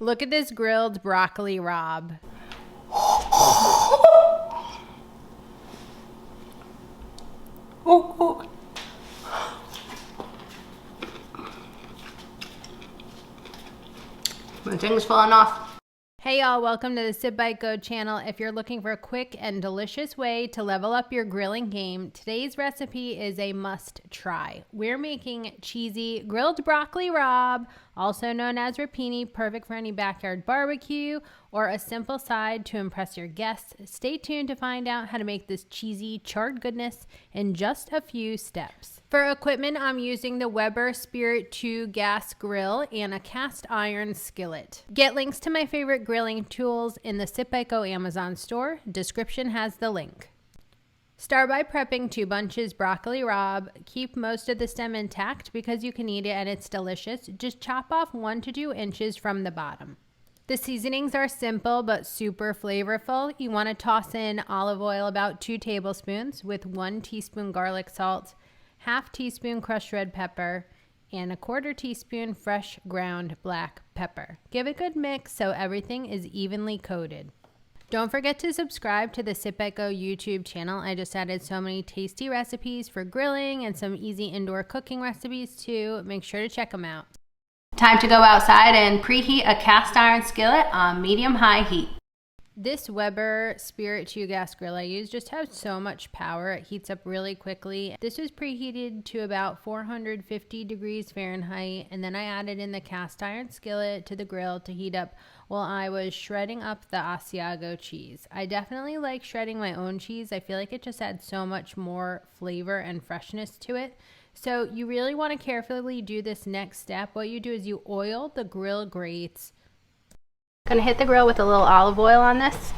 Look at this grilled broccoli rabe. Oh. My thing's falling off. Hey y'all, welcome to the SipBiteGo channel. If you're looking for a quick and delicious way to level up your grilling game, today's recipe is a must try. We're making cheesy grilled broccoli rabe, also known as rapini, perfect for any backyard barbecue or a simple side to impress your guests. Stay tuned to find out how to make this cheesy charred goodness in just a few steps. For equipment, I'm using the Weber Spirit 2 gas grill and a cast iron skillet. Get links to my favorite grilling tools in the SipBiteGo Amazon store. Description has the link. Start by prepping 2 bunches broccoli rabe. Keep most of the stem intact because you can eat it and it's delicious. Just chop off 1 to 2 inches from the bottom. The seasonings are simple but super flavorful. You want to toss in olive oil, about 2 tablespoons, with 1 teaspoon garlic salt, ½ teaspoon crushed red pepper, and ¼ teaspoon fresh ground black pepper. Give it a good mix so everything is evenly coated. Don't forget to subscribe to the SipBiteGo YouTube channel. I just added so many tasty recipes for grilling and some easy indoor cooking recipes too. Make sure to check them out. Time to go outside and preheat a cast iron skillet on medium-high heat. This Weber Spirit 2 gas grill I use just has so much power. It heats up really quickly. This was preheated to about 450 degrees Fahrenheit, and then I added in the cast iron skillet to the grill to heat up while I was shredding up the Asiago cheese. I definitely like shredding my own cheese. I feel like it just adds so much more flavor and freshness to it. So you really want to carefully do this next step. What you do is you oil the grill grates. Gonna hit the grill with a little olive oil on this.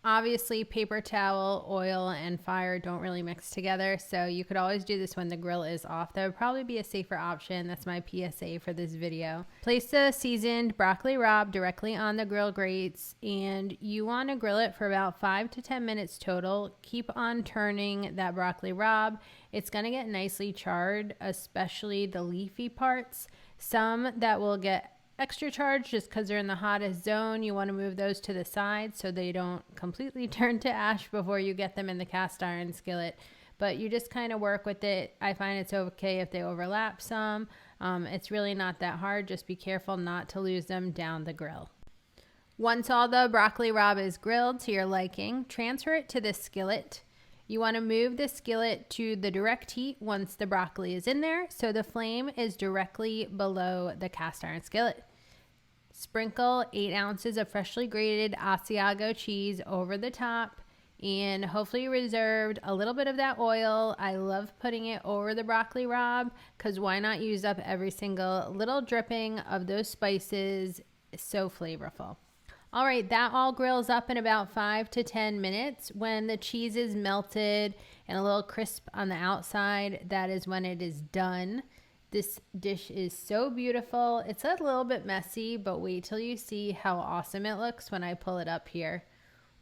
Obviously, paper towel, oil, and fire don't really mix together, so you could always do this when the grill is off. That would probably be a safer option. That's my PSA for this video. Place the seasoned broccoli rabe directly on the grill grates, and you want to grill it for about 5 to 10 minutes total. Keep on turning that broccoli rabe. It's going to get nicely charred, especially the leafy parts. Some that will get extra charge just because they're in the hottest zone. You want to move those to the side so they don't completely turn to ash before you get them in the cast iron skillet, but you just kind of work with it. I find it's okay if they overlap some. It's really not that hard. Just be careful not to lose them down the grill. Once all the broccoli rabe is grilled to your liking, transfer it to the skillet. You want to move the skillet to the direct heat once the broccoli is in there, so the flame is directly below the cast iron skillet. Sprinkle 8 ounces of freshly grated Asiago cheese over the top, and hopefully reserved a little bit of that oil. I love putting it over the broccoli rabe because why not use up every single little dripping of those spices? It's so flavorful. All right, that all grills up in about 5 to 10 minutes. When the cheese is melted and a little crisp on the outside, that is when it is done. This dish is so beautiful. It's a little bit messy, but wait till you see how awesome it looks when I pull it up here.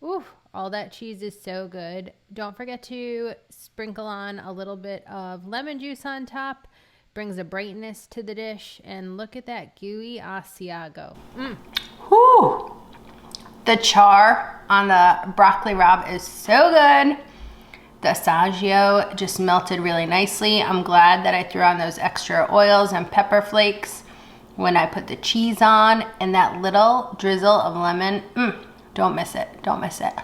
Ooh, all that cheese is so good. Don't forget to sprinkle on a little bit of lemon juice on top. Brings a brightness to the dish. And look at that gooey Asiago. Whew. The char on the broccoli rabe is so good. The Asiago just melted really nicely. I'm glad that I threw on those extra oils and pepper flakes when I put the cheese on, and that little drizzle of lemon. Don't miss it. Don't miss it.